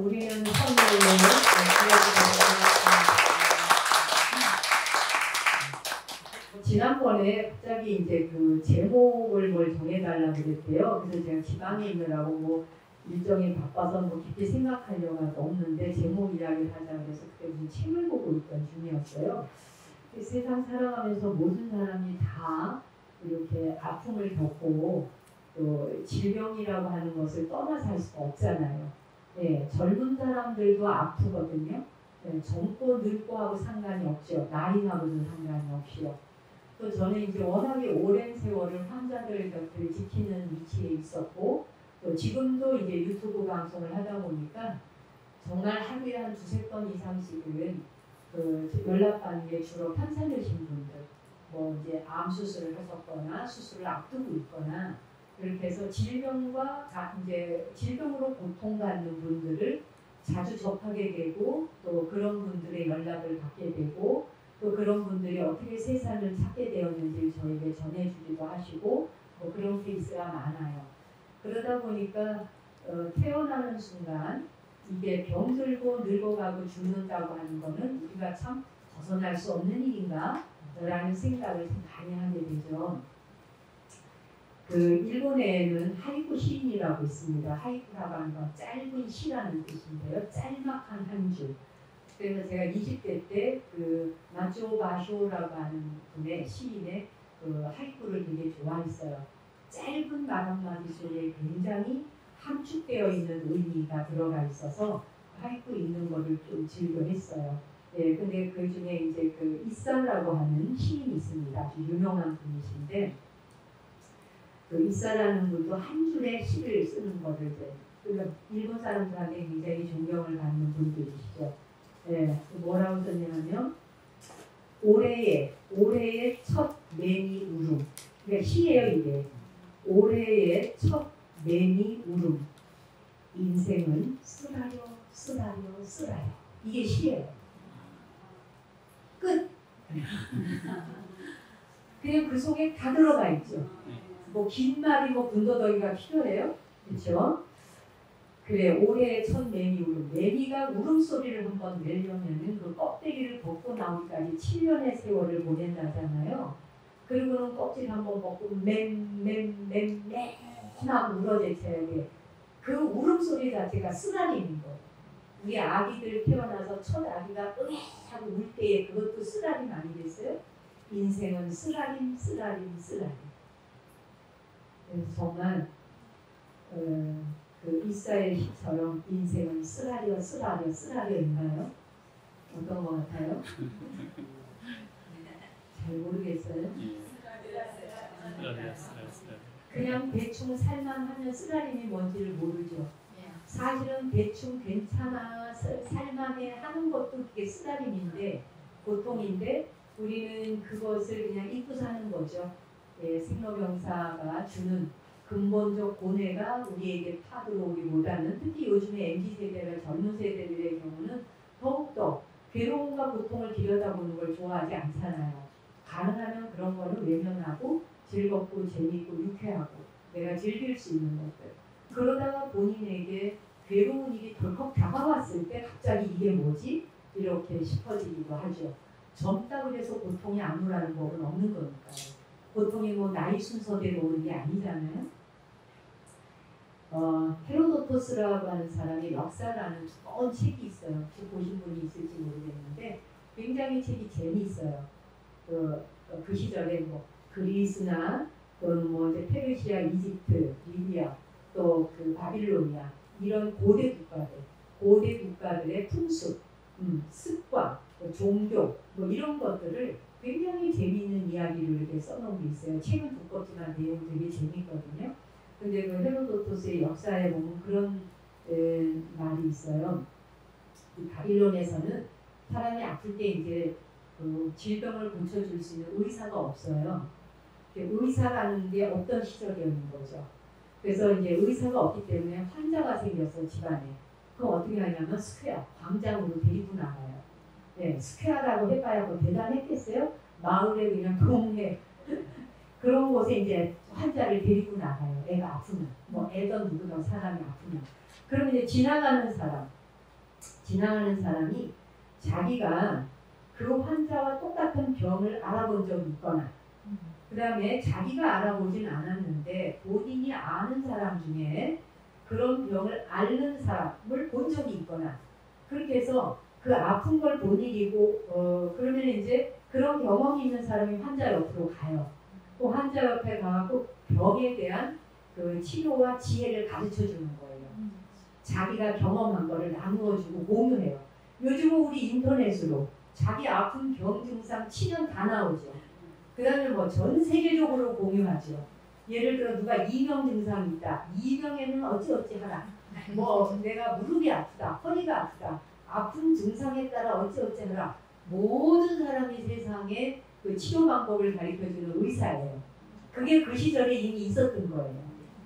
우리는 선물로 지난번에 갑자기 이제 그 제목을 뭘 정해달라고 그랬대요. 그래서 제가 지방에 있느라고 뭐 일정이 바빠서 뭐 깊이 생각하려고 없는데 제목 이야기를 하자 그래서 그때 무슨 책을 보고 있던 중이었어요. 세상 살아가면서 모든 사람이 다 이렇게 아픔을 겪고 또 질병이라고 하는 것을 떠나 살 수가 없잖아요. 네, 젊은 사람들도 아프거든요. 네, 젊고 늙고 하고 상관이 없죠. 나이하고도 상관이 없이요. 또 저는 이제 워낙에 오랜 세월을 환자들 곁을 지키는 위치에 있었고 또 지금도 이제 유튜브 방송을 하다 보니까 정말 하루에 한 2~3번 이상씩은 그 연락받는 게 주로 편찮으신 분들, 뭐 이제 암 수술을 하셨거나 수술을 앞두고 있거나 그렇게 해서 질병과 이제 질병으로 고통받는 분들을 자주 접하게 되고 또 그런 분들의 연락을 받게 되고 또 그런 분들이 어떻게 세상을 찾게 되었는지 저에게 전해주기도 하시고 뭐 그런 케이스가 많아요. 그러다 보니까 태어나는 순간 이게 병들고 늙어가고 죽는다고 하는 거는 우리가 참 벗어날 수 없는 일인가? 라는 생각을 좀 많이 하게 되죠. 그 일본에는 하이쿠 시인이라고 있습니다. 하이쿠라고 하는 건 짧은 시라는 뜻인데요. 짤막한 한 줄. 그래서 제가 20대 때 그 마조 바쇼라고 하는 분의 시인의 그 하이쿠를 되게 좋아했어요. 짧은 말 한마디 속에 굉장히 함축되어 있는 의미가 들어가 있어서 하이쿠 읽는 거를 좀 즐겨 했어요. 네, 근데 그 중에 이제 그 이사라고 하는 시인이 있습니다. 아주 유명한 분이신데 그 이사라는 분도 한 줄의 시를 쓰는 거를 이제 그러니까 일본 사람들한테 굉장히 존경을 받는 분들이시죠. 네, 뭐라고 썼냐면 올해의 첫 매미 울음. 그러니까 시예요 이게. 올해의 첫 매미 울음. 인생은 쓰라려 쓰라려 쓰라려. 이게 시예요. 끝. 그냥 그 속에 다 들어가 있죠. 뭐 긴 말이 뭐 군더더기가 필요해요. 그렇죠? 그래 올해의 첫 매미 울음. 매미가 울음소리를 한번 내려면은 그 껍데기를 벗고 나오기까지 7년의 세월을 보낸다잖아요. 그리고는 껍질 한번 벗고 맴 하고 울어제쳐야 돼. 그 울음소리 자체가 쓰라림인 거예요. 우리 아기들 태어나서 첫 아기가 으에 하고 울 때에 그것도 쓰라림 아니겠어요? 인생은 쓰라림 쓰라림 쓰라림. 그래서 정말 그 이사의 시처럼 인생은 쓰라려 쓰라려 쓰라려인가요? 어떤 것 같아요? 잘 모르겠어요. 그냥 대충 살만하면 쓰라림이 뭔지를 모르죠. 사실은 대충 괜찮아 살만해 하는 것도 그게 쓰라림인데 보통인데 우리는 그것을 그냥 잊고 사는 거죠. 예, 생로병사가 주는 근본적 고뇌가 우리에게 파들어오기보다는 특히 요즘에 MZ세대나 젊은 세대들의 경우는 더욱더 괴로움과 고통을 들여다보는 걸 좋아하지 않잖아요. 가능하면 그런 거는 외면하고 즐겁고 재미있고 유쾌하고 내가 즐길 수 있는 것들. 그러다가 본인에게 괴로운 일이 덜컥 다가왔을 때 갑자기 이게 뭐지? 이렇게 싶어지기도 하죠. 젊다고 해서 고통이 안 오라는 법은 없는 거니까요. 고통이 뭐 나이 순서대로 오는 게 아니잖아요. 헤로도토스라고 하는 사람의 역사라는 두꺼운 책이 있어요. 혹시 보신 분이 있을지 모르겠는데 굉장히 책이 재미있어요. 그 시절에 뭐 그리스나 또는 뭐 이제 페르시아, 이집트, 리비아, 또 그 바빌로니아 이런 고대 국가들의 풍습, 습관, 종교 뭐 이런 것들을 굉장히 재미있는 이야기를 이렇게 써놓은 게 있어요. 책은 두껍지만 내용 되게 재미있거든요. 근데 그 헤로도토스의 역사에 보면 그런 말이 있어요. 이 바빌론에서는 사람이 아플 때 이제 그 질병을 고쳐줄 수 있는 의사가 없어요. 의사라는 게 없던 시절이었는 거죠. 그래서 이제 의사가 없기 때문에 환자가 생겼어 집안에. 그럼 어떻게 하냐면 스퀘어, 광장으로 데리고 나가요. 네, 스퀘어라고 해봐야 뭐 대단했겠어요? 마을에 그냥 동네 그런 곳에 이제 환자를 데리고 나가요. 애가 아프면, 뭐 애든 누구든 사람이 아프면. 그러면 이제 지나가는 사람, 지나가는 사람이 자기가 그 환자와 똑같은 병을 알아본 적이 있거나 그 다음에 자기가 알아보진 않았는데 본인이 아는 사람 중에 그런 병을 앓는 사람을 본 적이 있거나 그렇게 해서 그 아픈 걸 본 일이고 그러면 이제 그런 경험이 있는 사람이 환자 옆으로 가요. 그 환자 옆에 가고 병에 대한 그 치료와 지혜를 가르쳐 주는 거예요. 자기가 경험한 거를 나누어주고 공유해요. 요즘은 우리 인터넷으로 자기 아픈 병 증상 치면 다 나오죠. 그 다음에 뭐 전 세계적으로 공유하죠. 예를 들어 누가 이명 증상이 있다. 이명에는 어찌어찌 하라. 뭐 내가 무릎이 아프다. 허리가 아프다. 아픈 증상에 따라 어찌어찌 하라. 모든 사람이 세상에 그 치료 방법을 가르쳐주는 의사예요. 그게 그 시절에 이미 있었던 거예요.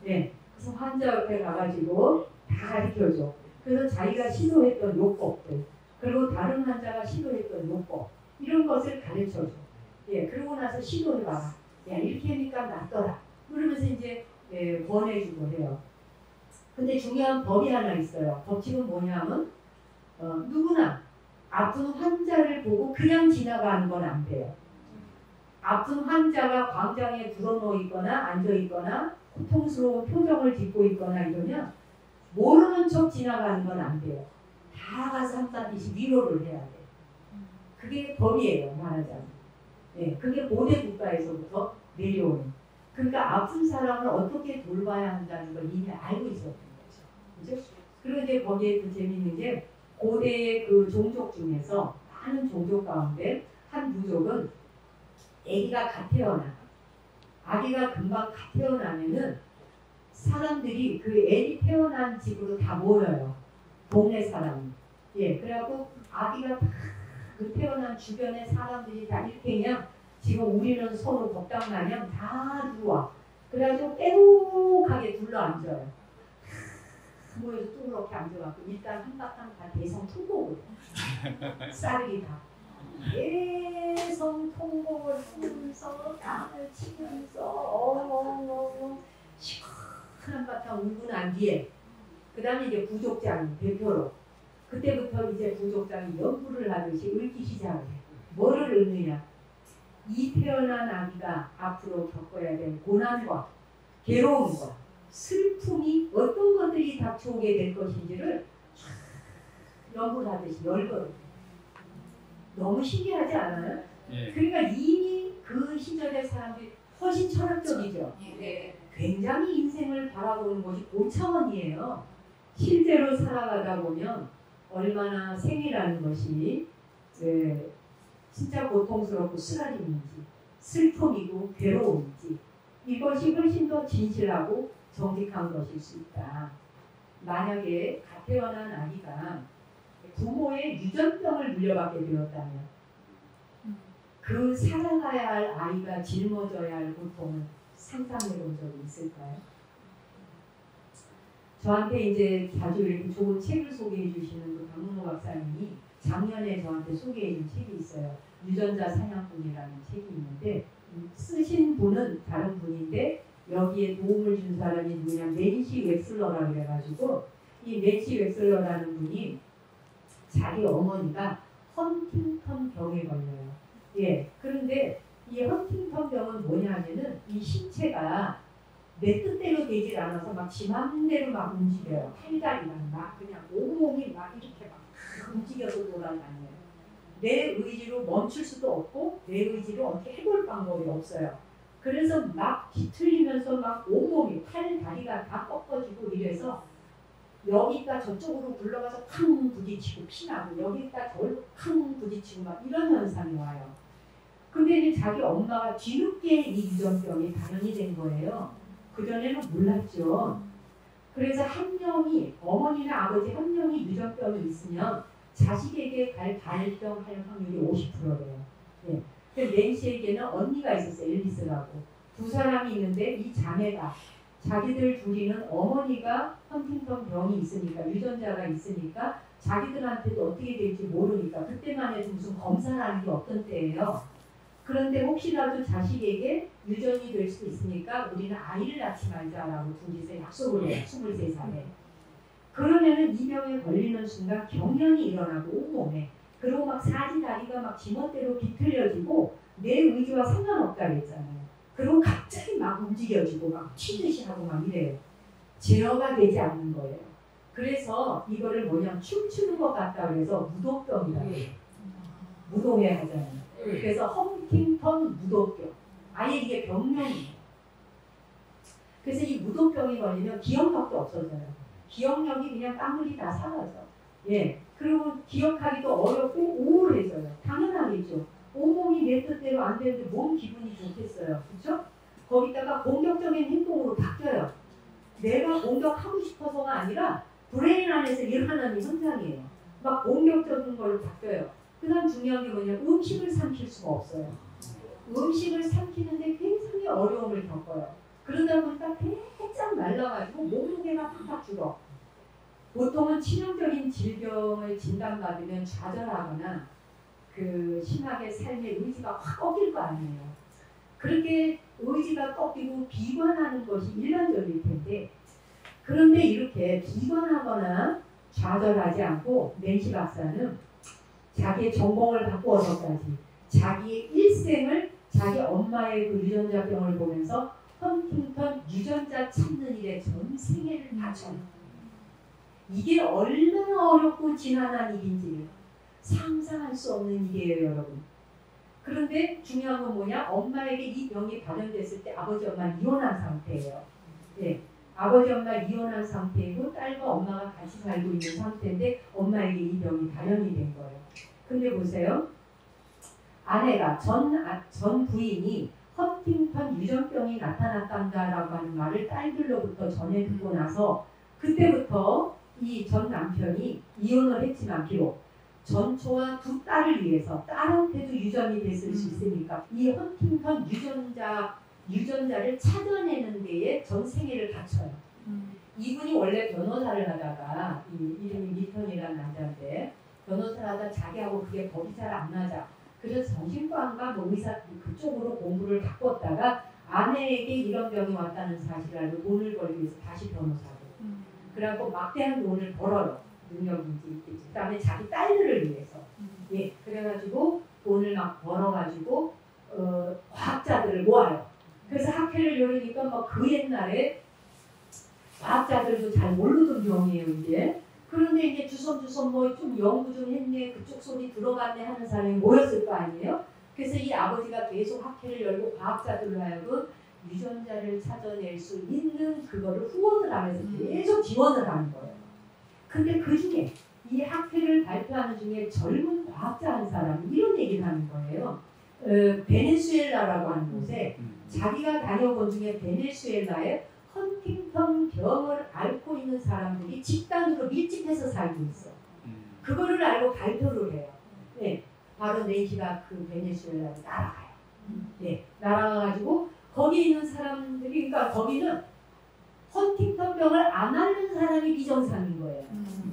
네. 그래서 환자 옆에 가가지고 다 가르쳐줘. 그래서 자기가 시도했던 요법들 그리고 다른 환자가 시도했던 요법 이런 것을 가르쳐줘. 예, 그러고 나서 시도해봐라. 야, 이렇게 하니까 낫더라. 그러면서 이제 권해주고 해요. 근데 중요한 법이 하나 있어요. 법칙은 뭐냐면 누구나 아픈 환자를 보고 그냥 지나가는 건 안 돼요. 아픈 환자가 광장에 불어넣어 있거나 앉아 있거나 고통스러운 표정을 짓고 있거나 이러면 모르는 척 지나가는 건 안 돼요. 다 가서 한마디씩 위로를 해야 돼요. 그게 법이에요, 말하자면. 네, 그게 고대 국가에서부터 내려오는. 그러니까 아픈 사람을 어떻게 돌봐야 한다는 걸 이미 알고 있었던 거죠. 그죠? 그리고 이제 거기에 또 재밌는 게 고대의 그 종족 중에서 많은 종족 가운데 한 부족은 아기가 갓 태어나. 아기가 금방 갓 태어나면은 사람들이 그 애기 태어난 집으로 다 모여요. 동네 사람이. 예, 그래갖고 아기가 다 그 태어난 주변의 사람들이 다 이렇게 그냥 지금 우리는 서로 법당 마냥 다 들어와. 그래가지고 빼곡하게 둘러앉아요. 모여서 뚜그럽게 앉아갖고 일단 한바탕 다 대성 통곡을 해요. 쌀이 다. 대성 통곡을 하면서 땀을 치면서 시원한 바탕 울고 난 뒤에 그 다음에 이제 부족장이 대표로 그때부터 이제 부족장이 연구를 하듯이 읊기 시작을 해요. 뭐를 읊느냐. 이 태어난 아기가 앞으로 겪어야 될 고난과 괴로움과 슬픔이 어떤 것들이 닥쳐오게 될 것인지를 연구를 하듯이 열거든요. 너무 신기하지 않아요? 네. 그러니까 이미 그 시절의 사람들이 훨씬 철학적이죠. 네. 굉장히 인생을 바라보는 것이 고차원이에요. 실제로 살아가다 보면 얼마나 생이라는 것이 진짜 고통스럽고 쓰라림인지 슬픔이고 괴로움인지 이것이 훨씬 더 진실하고 정직한 것일 수 있다. 만약에 갓 태어난 아기가 부모의 유전병을 물려받게 되었다면 그 살아가야 할 아이가 짊어져야 할 고통을 상상해 본 적이 있을까요? 저한테 이제 자주 이렇게 좋은 책을 소개해 주시는 그 박문호 박사님이 작년에 저한테 소개해 준 책이 있어요. 유전자 사냥꾼이라는 책이 있는데 쓰신 분은 다른 분인데 여기에 도움을 준 사람이 누구냐 낸시 웩슬러라고 그래가지고 이 낸시 웩슬러라는 분이 자기 어머니가 헌팅턴 병에 걸려요. 예. 그런데 이 헌팅턴 병은 뭐냐면은 이 신체가 내 뜻대로 되질 않아서 막 지 맘대로 막 움직여요. 팔다리랑 막 그냥 온몸이 막 이렇게 막 움직여서 돌아다녀요. 내 의지로 멈출 수도 없고 내 의지로 어떻게 해볼 방법이 없어요. 그래서 막 뒤틀리면서 막 온몸이 팔다리가 다 꺾어지고 이래서 여기가 저쪽으로 굴러가서 쾅 부딪히고 피나고 여기가 저기로 쾅 부딪히고 막 이런 현상이 와요. 근데 이제 자기 엄마가 뒤늦게 이 유전병이 발현이 된 거예요. 그전에는 몰랐죠. 그래서 한 명이 어머니나 아버지 한 명이 유전병이 있으면 자식에게 갈 발병할 확률이 50%래요. 예. 낸시에게는 언니가 있었어요. 앨리스라고. 두 사람이 있는데 이 자매가 자기들 둘이는 어머니가 헌팅턴 병이 있으니까 유전자가 있으니까 자기들한테도 어떻게 될지 모르니까 그때만 해도 무슨 검사라는 게 없던 때예요. 그런데 혹시라도 자식에게 유전이 될 수도 있으니까 우리는 아이를 낳지 말자라고 둘이서 약속을 해요. 23살에. 그러면은 이 병에 걸리는 순간 경련이 일어나고 온몸에 그리고 막 사지다리가 막 지멋대로 비틀려지고 내 의지와 상관없다 그랬잖아요. 그리고 갑자기 막 움직여지고 막 튀듯이 하고 막 이래요. 제어가 되지 않는 거예요. 그래서 이거를 뭐냐면 춤추는 것 같다 그래서 무도병이라고 해요. 무도회 하잖아요. 그래서 헌팅턴 무도병. 아예 이게 병명이에요. 그래서 이 무도병이 걸리면 기억력도 없어져요. 기억력이 그냥 땀흘리 다 사라져. 예. 그리고 기억하기도 어렵고 우울해져요. 당연하겠죠. 온몸이 내 뜻대로 안 되는데 몸 기분이 좋겠어요. 그렇죠? 거기다가 공격적인 행동으로 바뀌어요. 내가 공격하고 싶어서가 아니라 브레인 안에서 일어나는 현상이에요. 막 공격적인 걸로 바뀌어요. 그 다음 중요한 게 뭐냐면 음식을 삼킬 수가 없어요. 음식을 삼키는데 굉장히 어려움을 겪어요. 그러다 보니까 배짱 날라가지고 몸무게가 팍팍 줄어. 보통은 치명적인 질병을 진단받으면 좌절하거나 그 심하게 삶의 의지가 확 꺾일 거 아니에요. 그렇게 의지가 꺾이고 비관하는 것이 일반적일 텐데 그런데 이렇게 비관하거나 좌절하지 않고 낸시 박사는 자기의 전공을 바꾸어서까지 자기의 일생을 자기 엄마의 그 유전자병을 보면서 헌팅턴 유전자 찾는 일에 전 생애를 바쳐요. 이게 얼마나 어렵고 지난한 일인지 상상할 수 없는 일이에요, 여러분. 그런데 중요한 건 뭐냐? 엄마에게 이 병이 발현됐을 때 아버지 엄마는 이혼한 상태예요. 네. 아버지 엄마 이혼한 상태이고 딸과 엄마가 같이 살고 있는 상태인데 엄마에게 이 병이 발현이 된 거예요. 근데 보세요. 아내가 전 부인이 헌팅턴 유전병이 나타났단다라고 하는 말을 딸들로부터 전해 듣고 나서 그때부터 이 전 남편이 이혼을 했지만 비록 전초와 두 딸을 위해서 딸한테도 유전이 됐을 수 있으니까 이 헌팅턴 유전자를 찾아내는 데에 전 생애를 바쳐요. 이분이 원래 변호사를 하다가 이름이 미턴이라는 남자인데 변호사를 하다 자기하고 그게 법이 잘 안 맞아. 그래서 정신과인가 뭐 의사 그쪽으로 공부를 바꿨다가 아내에게 이런 병이 왔다는 사실을 알고 돈을 벌기 위해서 다시 변호사로. 그래갖고 막대한 돈을 벌어요. 능력인지 있겠지. 그 다음에 자기 딸들을 위해서. 예, 그래가지고 돈을 막 벌어가지고 과학자들을 모아요. 그래서 학회를 열으니까 막 그 옛날에 과학자들도 잘 모르던 병이에요, 이제. 그런데 이제 주섬주섬 뭐 좀 연구 좀 했네, 그쪽 소리 들어갔네 하는 사람이 모였을 거 아니에요? 그래서 이 아버지가 계속 학회를 열고 과학자들로 하여금 유전자를 찾아낼 수 있는 그거를 후원을 하면서 계속 지원을 하는 거예요. 근데 그 중에 이 학회를 발표하는 중에 젊은 과학자 한 사람이 이런 얘기를 하는 거예요. 베네수엘라라고 하는 곳에 자기가 다녀본 중에 베네수엘라에 헌팅턴 병을 앓고 있는 사람들이 집단으로 밀집해서 살고 있어. 그거를 알고 발표를 해요. 네, 바로 낸시가 그 베네수엘라로 날아가요. 네, 날아가가지고 거기 있는 사람들이, 그러니까 거기는 헌팅턴 병을 안 앓는 사람이 비정상인 거예요.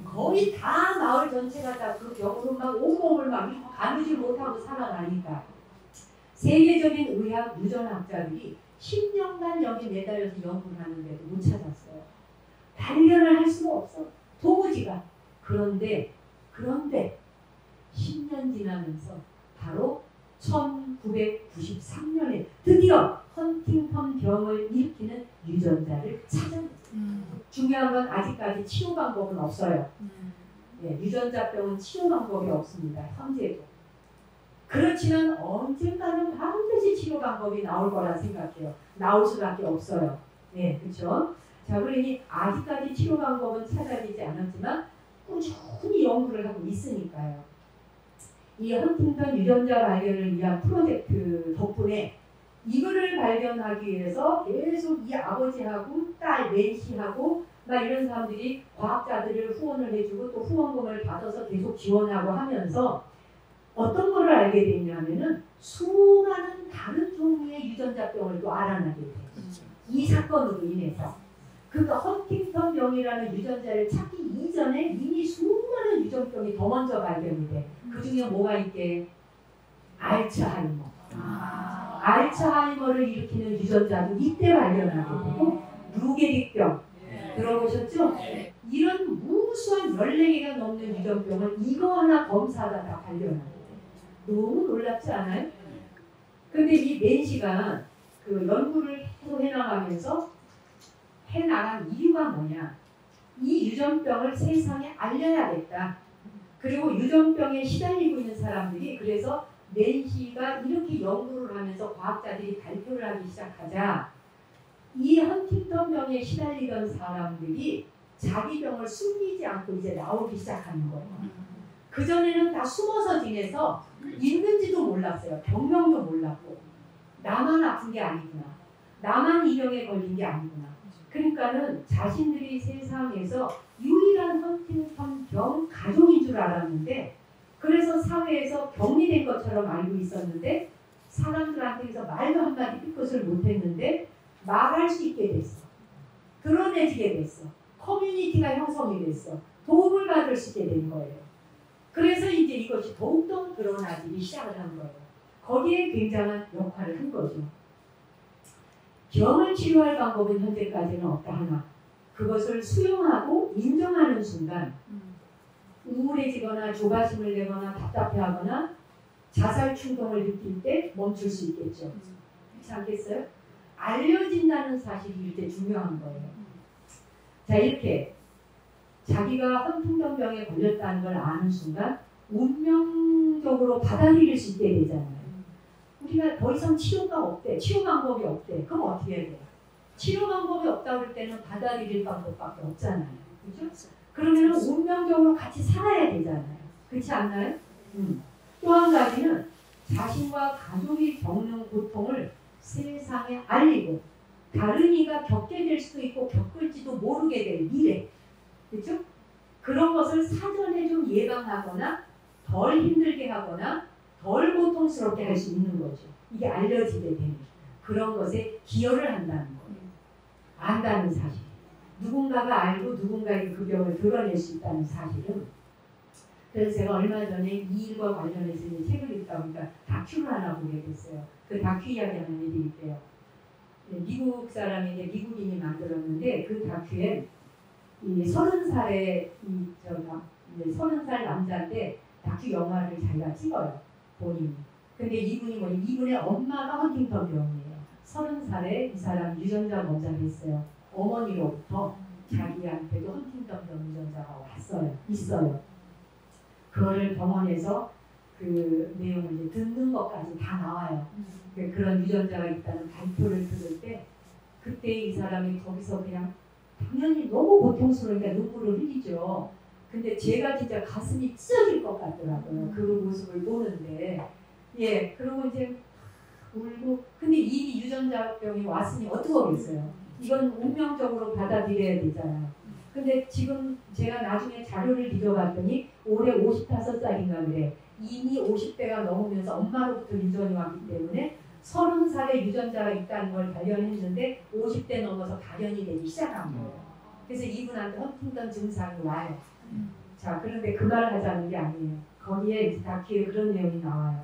거의 다 마을 전체가 다 그 병으로 막 온몸을 막 가누지 못하고 살아가니까 세계적인 의학 유전학자들이 10년간 여기 매달려서 연구를 하는데도 못 찾았어요. 발견을 할 수가 없어. 도무지가. 그런데 10년 지나면서 바로 1993년에 드디어 헌팅턴 병을 일으키는 유전자를 찾아냈어요. 중요한 건 아직까지 치료 방법은 없어요. 네, 유전자병은 치료 방법이 없습니다. 현재도. 그렇지만 언젠가는 반드시 치료 방법이 나올 거라 생각해요. 나올 수밖에 없어요. 네, 그렇죠? 자, 그러니 아직까지 치료 방법은 찾아지지 않았지만 꾸준히 연구를 하고 있으니까요. 이 헌팅턴 유전자 발견을 위한 프로젝트 덕분에 이거를 발견하기 위해서 계속 이 아버지하고 딸 낸시하고 막 이런 사람들이 과학자들을 후원을 해주고 또 후원금을 받아서 계속 지원하고 하면서 어떤 거를 알게 됐냐면은 수많은 다른 종류의 유전자병을 또 알아나게 돼요. 이 사건으로 인해서. 그러니까 헌팅턴 병이라는 유전자를 찾기 이전에 이미 수많은 유전병이 더 먼저 발견이 돼. 그 중에 뭐가 있게? 알츠하이머. 알츠하이머를 일으키는 유전자도 이때 발견하게 되고 루게릭병 들어보셨죠? 이런 14개가 넘는 유전병을 이거 하나 검사하다 다 발견하게 돼. 너무 놀랍지 않아요? 근데 이 낸시가 그 연구를 계속 해나가면서 해나간 이유가 뭐냐? 이 유전병을 세상에 알려야겠다. 그리고 유전병에 시달리고 있는 사람들이 그래서 낸시가 이렇게 연구를 하면서 과학자들이 발표를 하기 시작하자 이 헌팅턴병에 시달리던 사람들이 자기 병을 숨기지 않고 이제 나오기 시작하는 거예요. 그전에는 다 숨어서 지내서 있는지도 몰랐어요. 병명도 몰랐고 나만 아픈 게 아니구나. 나만 이 병에 걸린 게 아니구나. 그러니까는 자신들이 세상에서 유일한 헌팅턴병 가족인 줄 알았는데 그래서 사회에서 격리된 것처럼 알고 있었는데 사람들한테서 말도 한마디 삐끗을 못했는데 말할 수 있게 됐어. 드러내지게 됐어. 커뮤니티가 형성이 됐어. 도움을 받을 수 있게 된 거예요. 그래서 이제 이것이 더욱더 드러나기 시작을 한 거예요. 거기에 굉장한 역할을 한 거죠. 병을 치료할 방법은 현재까지는 없다 하나 그것을 수용하고 인정하는 순간 우울해지거나 조바심을 내거나 답답해하거나 자살 충동을 느낄 때 멈출 수 있겠죠. 그렇지 않겠어요? 알려진다는 사실이 이렇게 중요한 거예요. 자, 이렇게 자기가 헌팅턴병에 걸렸다는 걸 아는 순간 운명적으로 받아들일 수 있게 되잖아요. 우리가 더 이상 치료가 없대. 치료 방법이 없대. 그럼 어떻게 해야 돼요? 치료 방법이 없다고 할 때는 받아들일 방법밖에 없잖아요. 그렇죠? 그러면 운명적으로 같이 살아야 되잖아요. 그렇지 않나요? 또 한 가지는 자신과 가족이 겪는 고통을 세상에 알리고 다른 이가 겪게 될 수도 있고 겪을지도 모르게 될 미래. 그렇죠? 그런 것을 사전에 좀 예방하거나 덜 힘들게 하거나 덜 고통스럽게 할 수 있는 거죠. 이게 알려지게 되는 그런 것에 기여를 한다는 거예요. 안다는 사실. 누군가가 알고 누군가에게 그 병을 드러낼 수 있다는 사실은 그래서 제가 얼마 전에 이 일과 관련해서 책을 읽다 보니까 다큐를 하나 보게 됐어요. 그 다큐 이야기 하나 해드릴게요. 미국 사람이 이제 미국인이 만들었는데 그 다큐에 이 30살의 30살 남자인데 다큐 영화를 자기가 찍어요. 본인이. 근데 이분이 이분의 엄마가 헌팅턴병이에요. 30살에 이 사람 유전자 검사를 했어요. 어머니로부터 자기한테도 헌팅턴병 유전자가 있어요. 그거를 병원에서 그 내용을 이제 듣는 것까지 다 나와요. 그런 유전자가 있다는 발표를 들을 때 그때 이 사람이 거기서 그냥 당연히 너무 고통스러우니까 눈물을 흘리죠. 근데 제가 진짜 가슴이 찢어질 것 같더라고요. 그 모습을 보는데. 예, 그러고 이제 울고. 근데 이미 유전자병이 왔으니 어떡하겠어요. 이건 운명적으로 받아들여야 되잖아요. 근데 지금 제가 나중에 자료를 뒤져봤더니 올해 55살인가 그래. 이미 50대가 넘으면서 엄마로부터 유전이 왔기 때문에 30살에 유전자가 있다는 걸 발견했는데 50대 넘어서 발현이 되기 시작한 거예요. 그래서 이분한테 헌팅턴 증상이 와요. 자, 그런데 그 말을 하자는 게 아니에요. 거기에 다큐에 그런 내용이 나와요.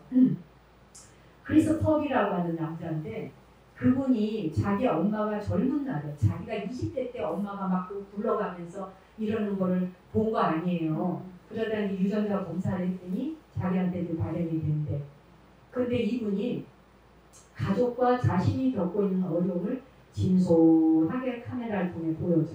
크리스토퍼라고 하는 남자인데 그분이 자기 엄마가 젊은 날에 자기가 20대 때 엄마가 막 굴러가면서 이러는 거를 본 거 아니에요. 그러다니 유전자 검사를 했더니 자기한테도 발현이 된대. 근데 이분이 가족과 자신이 겪고 있는 어려움을 진솔하게 카메라를 통해 보여줘.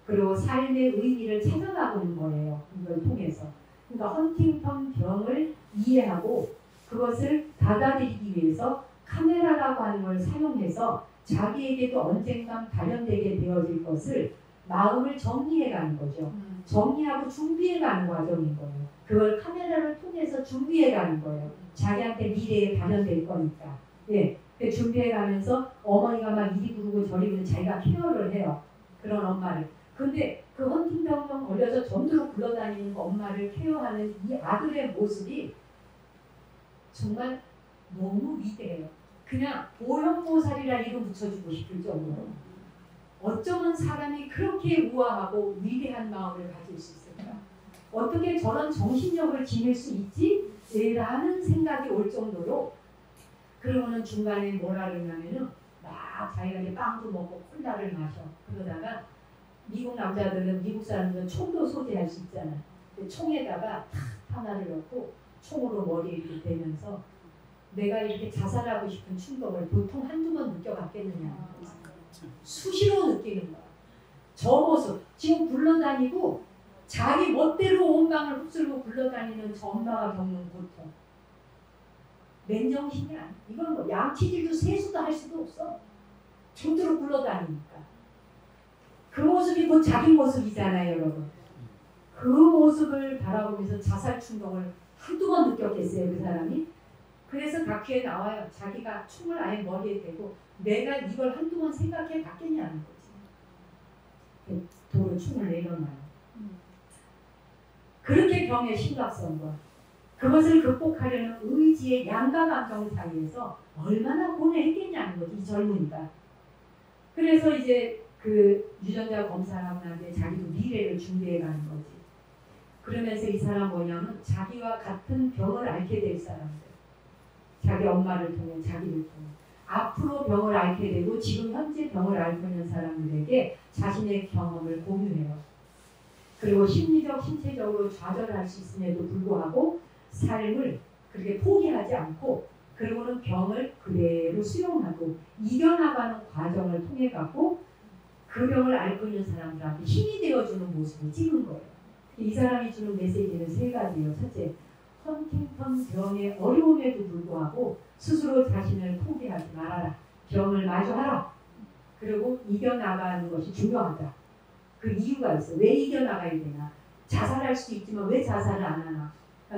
그리고 삶의 의미를 찾아가보는 거예요. 이걸 통해서. 그러니까 헌팅턴 병을 이해하고 그것을 받아들이기 위해서 카메라라고 하는 걸 사용해서 자기에게도 언젠간 발현되게 되어질 것을 마음을 정리해가는 거죠. 정리하고 준비해가는 과정인 거예요. 그걸 카메라를 통해서 준비해가는 거예요. 자기한테 미래에 발현될 거니까. 예, 준비해가면서 어머니가 막 이리 부르고 저리 부르고 자기가 케어를 해요. 그런 엄마를. 근데 그 헌팅턴병 걸려서 전두로 굴러다니는 엄마를 케어하는 이 아들의 모습이 정말 너무 위대해요. 그냥 보현보살이라 이름 붙여주고 싶을 정도로. 어쩌면 사람이 그렇게 우아하고 위대한 마음을 가질 수 있을까? 어떻게 저런 정신력을 지닐 수 있지? 라는 생각이 올 정도로 그러고는 중간에 뭐라 그러냐면은 막 자기가 이제 빵도 먹고 콜라를 마셔. 그러다가 미국 남자들은 미국 사람들은 총도 소지할 수 있잖아. 근데 총에다가 탁 하나를 넣고 총으로 머리에 이렇게 대면서 내가 이렇게 자살하고 싶은 충동을 보통 한두 번 느껴봤겠느냐. 수시로 느끼는 거야. 저 모습 지금 굴러다니고 자기 멋대로 온 방을 휩쓸고 굴러다니는 저 엄마가 겪는 고통. 맨정신이 아니야. 이건 뭐 양치질도 세수도 할 수도 없어. 정도로 굴러다니니까. 그 모습이 곧 자기 모습이잖아요, 여러분. 그 모습을 바라보면서 자살 충동을 한두 번 느꼈겠어요, 그 사람이? 그래서 다큐에 나와요. 자기가 총을 아예 머리에 대고 내가 이걸 한두 번 생각해 봤겠냐는 거지. 도로 총을 내려놔요. 그렇게 병의 심각성과 그것을 극복하려는 의지의 양가 감정 사이에서 얼마나 고뇌했겠냐는 거지, 이 젊은이가. 그래서 이제 그 유전자 검사를 하고 난 뒤에 자기도 미래를 준비해 가는 거지. 그러면서 이 사람 뭐냐면 자기와 같은 병을 앓게 될 사람들. 자기 엄마를 통해 자기를 통해. 앞으로 병을 앓게 되고 지금 현재 병을 앓고 있는 사람들에게 자신의 경험을 공유해요. 그리고 심리적, 신체적으로 좌절할 수 있음에도 불구하고 삶을 그렇게 포기하지 않고 그리고는 병을 그대로 수용하고 이겨나가는 과정을 통해 갖고 그 병을 앓고 있는 사람들한테 힘이 되어주는 모습을 찍은 거예요. 이 사람이 주는 메시지는 세 가지예요. 첫째, 헌팅턴 병의 어려움에도 불구하고 스스로 자신을 포기하지 말아라. 병을 마주하라. 그리고 이겨나가는 것이 중요하다. 그 이유가 있어. 왜 이겨나가야 되나. 자살할 수도 있지만 왜 자살을 안 하나.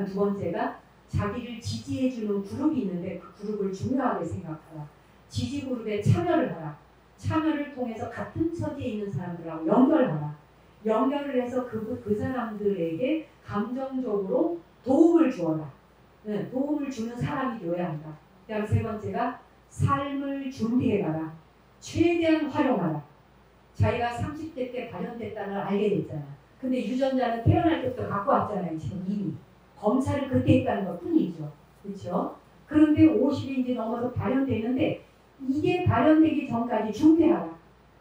두 번째가 자기를 지지해주는 그룹이 있는데 그 그룹을 중요하게 생각하라. 지지 그룹에 참여를 하라. 참여를 통해서 같은 처지에 있는 사람들하고 연결하라. 연결을 해서 그 사람들에게 감정적으로 도움을 주어라. 네, 도움을 주는 사람이 되어야 한다. 그 다음 세 번째가 삶을 준비해가라. 최대한 활용하라. 자기가 30대 때 발현됐다는 걸 알게 됐잖아. 근데 유전자는 태어날 때부터 갖고 왔잖아요. 지금 이미. 검사를 그때 했다는 것 뿐이죠. 그렇죠? 그런데 50이 이제 넘어서 발현되는데 이게 발현되기 전까지 준비하라.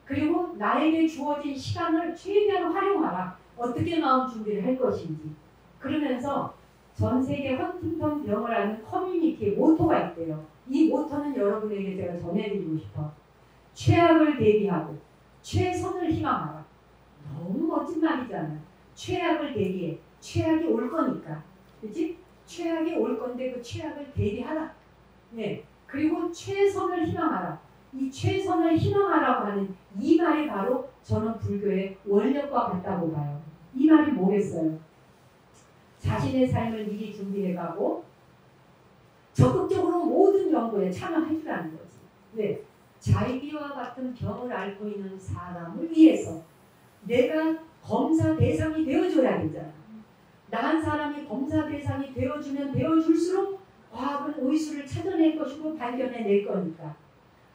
그리고 나에게 주어진 시간을 최대한 활용하라. 어떻게 마음 준비를 할 것인지. 그러면서 전 세계 헌팅턴 병을 앓는 커뮤니티의 모토가 있대요. 이 모토는 여러분에게 제가 전해드리고 싶어. 최악을 대비하고 최선을 희망하라. 너무 멋진 말이잖아. 최악을 대비해. 최악이 올 거니까. 그치? 최악이 올 건데 그 최악을 대비하라. 네. 그리고 최선을 희망하라. 이 최선을 희망하라고 하는 이 말이 바로 저는 불교의 원력과 같다고 봐요. 이 말이 뭐겠어요? 자신의 삶을 미리 준비해가고 적극적으로 모든 연구에 참여해주라는 거지. 왜? 자기와 같은 병을 앓고 있는 사람을 위해서 내가 검사 대상이 되어줘야 되잖아. 나한 사람이 검사 대상이 되어주면 되어줄수록 과학은 의수를 찾아낼 것이고 발견해낼 거니까.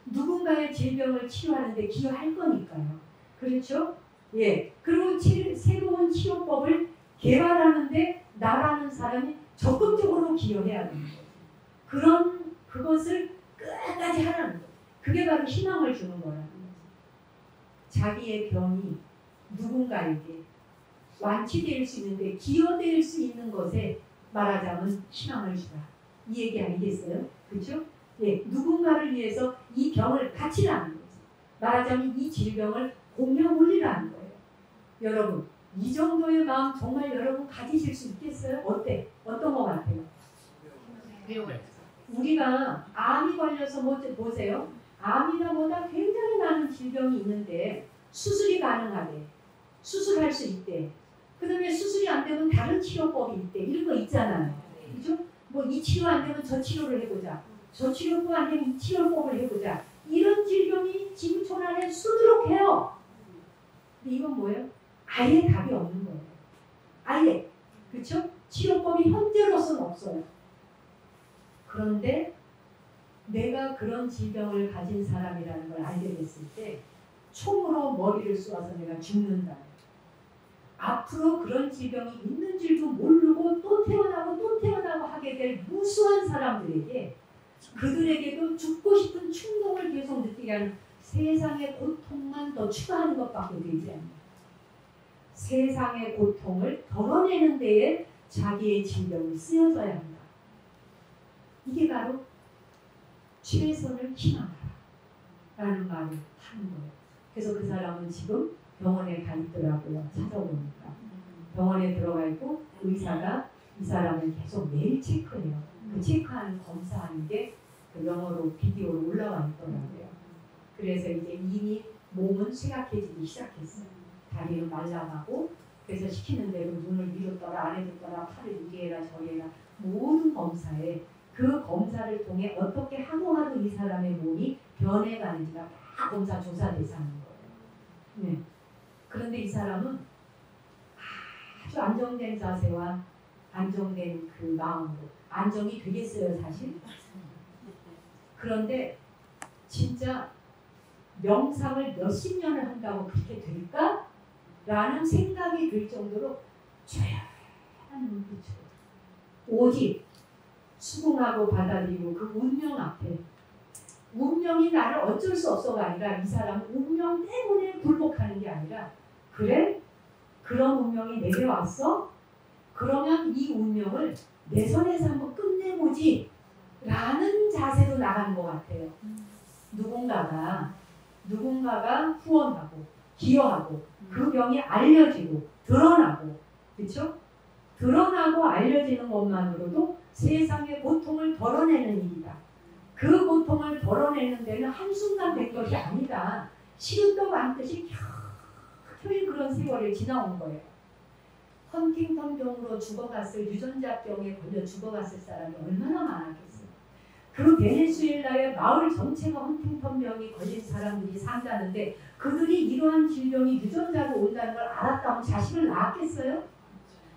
누군가의 질병을 치료하는데 기여할 거니까요. 그렇죠? 예. 그리고 새로운 치료법을 개발하는데 나라는 사람이 적극적으로 기여해야 되는 거죠. 그것을 끝까지 하라는 거죠. 그게 바로 희망을 주는 거라는 거죠. 자기의 병이 누군가에게 완치될 수 있는데 기여될 수 있는 것에 말하자면 희망을 주라. 이 얘기 아니겠어요? 그렇죠? 예, 누군가를 위해서 이 병을 가치라는 거지. 말하자면 이 질병을 공명 올리라는 거예요. 여러분, 이 정도의 마음 정말 여러분 가지실 수 있겠어요? 어때? 어떤 것 같아요? 우리가 암이 걸려서 보세요. 암이나 보다 굉장히 많은 질병이 있는데 수술이 가능하대. 수술할 수 있대. 그 다음에 수술이 안 되면 다른 치료법이 있대. 이런 거 있잖아요. 그죠? 뭐 이 치료 안 되면 저 치료를 해보자. 저 치료법 안 되면 이 치료법을 해보자. 이런 질병이 지구촌 안에 수두룩해요. 근데 이건 뭐예요? 아예 답이 없는 거예요. 아예. 그렇죠? 치료법이 현재로서는 없어요. 그런데 내가 그런 질병을 가진 사람이라는 걸 알게 됐을 때 총으로 머리를 쏘아서 내가 죽는다. 앞으로 그런 질병이 있는 줄도 모르고 또 태어나고 하게 될 무수한 사람들에게 그들에게도 죽고 싶은 충동을 계속 느끼게 하는 세상의 고통만 더 추가하는 것밖에 되지 않아요. 세상의 고통을 덜어내는 데에 자기의 질병이 쓰여져야 한다. 이게 바로 최선을 희망하라 라는 말을 하는 거예요. 그래서 그 사람은 지금 병원에 가 있더라고요. 찾아보니까. 병원에 들어가 있고 의사가 이 사람을 계속 매일 체크해요. 그 체크하는 검사하는 게 그 영어로 비디오로 올라와 있더라고요. 그래서 이제 이미 몸은 쇠약해지기 시작했어요. 다리는 말라가고 그래서 시키는 대로 눈을 위로 떠라 아래로 떠라 팔을 이리 해라 저리 해라 모든 검사에 그 검사를 통해 어떻게 하고 이 사람의 몸이 변해가는지가 다 검사 조사 대상인 거예요. 네. 그런데 이 사람은 아주 안정된 자세와 안정된 그 마음으로 안정이 되겠어요 사실? 그런데 진짜 명상을 몇십 년을 한다고 그렇게 될까? 라는 생각이 들 정도로 조용한 눈빛으로 오직 수긍하고 받아들이고 그 운명 앞에 운명이 나를 어쩔 수 없어가 아니라 이 사람은 운명 때문에 굴복하는 게 아니라 그래? 그런 운명이 내게 왔어? 그러면 이 운명을 내 손에서 한번 끝내보지 라는 자세로 나가는 것 같아요. 누군가가 후원하고 기여하고 그 병이 알려지고 드러나고 그렇죠? 드러나고 알려지는 것만으로도 세상의 고통을 덜어내는 일이다. 그 고통을 덜어내는 데는 한순간 된 것이 아니다. 시름도 많듯이 켜켜이 그런 세월을 지나온 거예요. 헌팅턴병으로 죽어갔을 유전자병에 걸려 죽어갔을 사람이 얼마나 많았겠어요. 그 베네수엘라의 마을 전체가 헌팅턴병이 걸린 사람들이 산다는데 그들이 이러한 질병이 유전자로 온다는 걸 알았다면 자식을 낳았겠어요?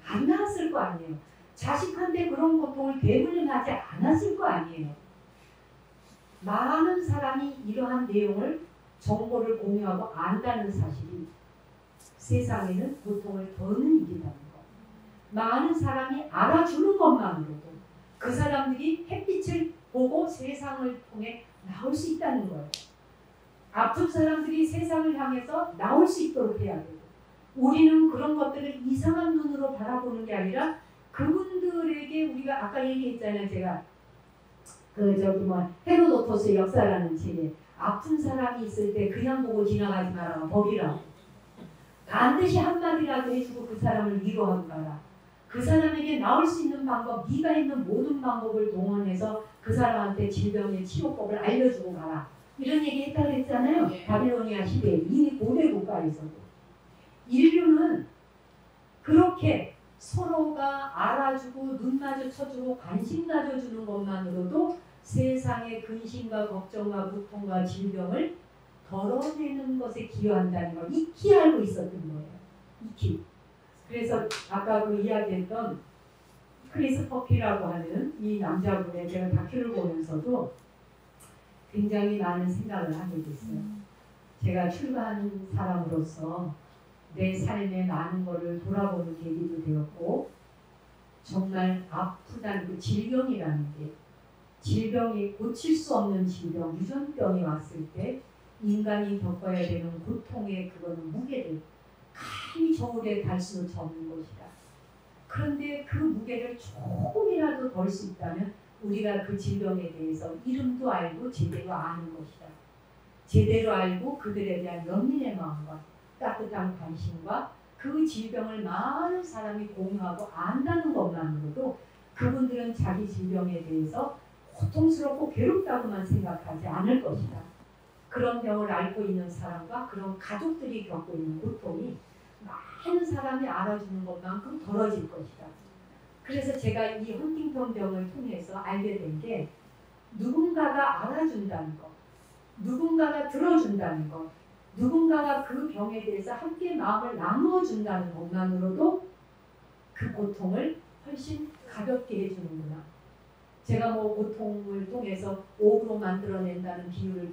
안 낳았을 거 아니에요. 자식한테 그런 고통을 대물림하지 않았을 거 아니에요. 많은 사람이 이러한 내용을 정보를 공유하고 안다는 사실이 세상에는 고통을 더는 일이라는 것. 많은 사람이 알아주는 것만으로도 그 사람들이 햇빛을 보고 세상을 통해 나올 수 있다는 거예요. 아픈 사람들이 세상을 향해서 나올 수 있도록 해야 되고 우리는 그런 것들을 이상한 눈으로 바라보는 게 아니라 그분들에게 우리가 아까 얘기했잖아요. 제가 헤로도토스의 역사라는 책에 아픈 사람이 있을 때 그냥 보고 지나가지 마라. 법이라고. 반드시 한마디라도 해주고 그 사람을 위로하고 가라. 그 사람에게 나올 수 있는 방법, 네가 있는 모든 방법을 동원해서 그 사람한테 질병의 치료법을 알려주고 가라. 이런 얘기 했다고 했잖아요. 바빌로니아 시대에 이미 고대 국가에서도. 인류는 그렇게 서로가 알아주고 눈 마주쳐주고 관심 가져주는 것만으로도 세상의 근심과 걱정과 고통과 질병을 덜어내는 것에 기여한다는 걸 익히 알고 있었던 거예요. 익히. 그래서 아까 그 이야기했던 크리스 퍼피라고 하는 이 남자분의 제가 다큐를 보면서도 굉장히 많은 생각을 하게 됐어요. 제가 출가한 사람으로서 내 삶의 많은 것을 돌아보는 계기도 되었고 정말 아프다는 그 질병이라는 게 질병이 고칠 수 없는 질병, 유전병이 왔을 때 인간이 겪어야 되는 고통의 그거는 무게를 감히 저울에 달 수는 없는 것이다. 그런데 그 무게를 조금이라도 덜 수 있다면 우리가 그 질병에 대해서 이름도 알고 제대로 아는 것이다. 제대로 알고 그들에 대한 연민의 마음과 따뜻한 관심과 그 질병을 많은 사람이 공유하고 안다는 것만으로도 그분들은 자기 질병에 대해서 고통스럽고 괴롭다고만 생각하지 않을 것이다. 그런 병을 앓고 있는 사람과 그런 가족들이 겪고 있는 고통이 많은 사람이 알아주는 것만큼 덜어질 것이다. 그래서 제가 이 헌팅턴 병을 통해서 알게 된 게 누군가가 알아준다는 것, 누군가가 들어준다는 것, 누군가가 그 병에 대해서 함께 마음을 나누어준다는 것만으로도 그 고통을 훨씬 가볍게 해주는구나. 제가 뭐 고통을 통해서 옥으로 만들어낸다는 비유를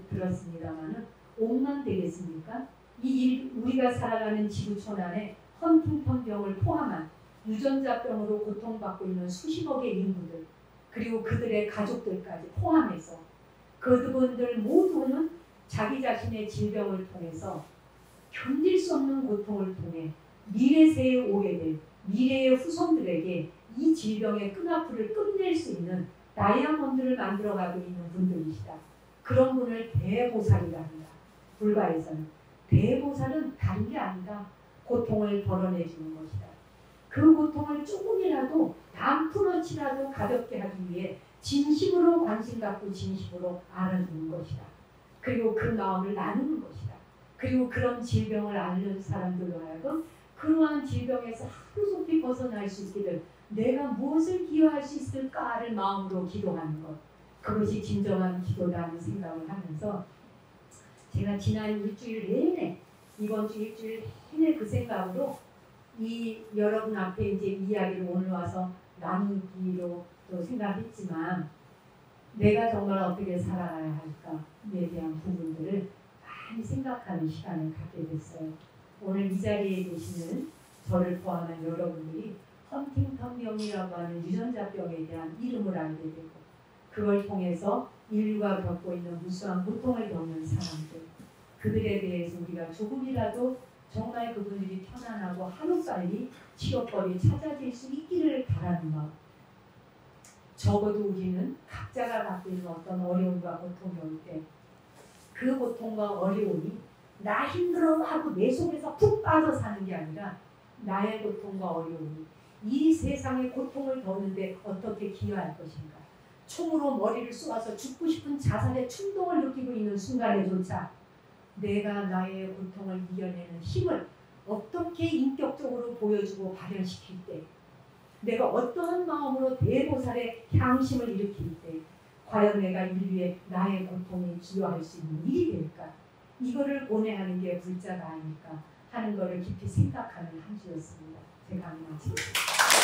들었습니다마는 옥만 되겠습니까? 우리가 살아가는 지구촌 안에 헌팅턴 병을 포함한 유전자병으로 고통받고 있는 수십억의 인구들 그리고 그들의 가족들까지 포함해서 그분들 모두는 자기 자신의 질병을 통해서 견딜 수 없는 고통을 통해 미래 세에 오게 될 미래의 후손들에게 이 질병의 끈아풀을 끝낼 수 있는 다이아몬드를 만들어가고 있는 분들이시다. 그런 분을 대보살이라 합니다. 불가에서는. 대보살은 다른 게 아니다. 고통을 덜어내주는 것이다. 그 고통을 조금이라도 단푼어치라도 가볍게 하기 위해 진심으로 관심 갖고 진심으로 알아주는 것이다. 그리고 그 마음을 나누는 것이다. 그리고 그런 질병을 앓는 사람들로 하여금 그러한 질병에서 하루속히 벗어날 수 있기를 내가 무엇을 기여할 수 있을까를 마음으로 기도하는 것. 그것이 진정한 기도라는 생각을 하면서 제가 지난 일주일 내내 이번 주 일주일 내내 그 생각으로 이 여러분 앞에 이제 이야기를 오늘 와서 나누기로 또 생각했지만 내가 정말 어떻게 살아가야 할까에 대한 부분들을 많이 생각하는 시간을 갖게 됐어요. 오늘 이 자리에 계시는 저를 포함한 여러분들이 헌팅턴 병이라고 하는 유전자병에 대한 이름을 알게 되고 그걸 통해서 인류가 겪고 있는 무수한 고통을 겪는 사람들 그들에 대해서 우리가 조금이라도 정말 그분들이 편안하고 하루빨리 치료법이 찾아질 수 있기를 바라는 마음. 적어도 우리는 각자가 갖고 있는 어떤 어려움과 고통이 올 때 그 고통과 어려움이 나 힘들어 하고 내 속에서 푹 빠져 사는 게 아니라 나의 고통과 어려움이 이 세상의 고통을 덮는데 어떻게 기여할 것인가. 총으로 머리를 쏘아서 죽고 싶은 자살의 충동을 느끼고 있는 순간에조차 내가 나의 고통을 이겨내는 힘을 어떻게 인격적으로 보여주고 발현시킬 때 내가 어떠한 마음으로 대보살의 향심을 일으킬 때 과연 내가 인류에 나의 고통에 기여할 수 있는 일이 될까? 이거를 고뇌하는 게 불자가 아닐까 하는 것을 깊이 생각하는 한 주였습니다. 제가 마치겠습니다.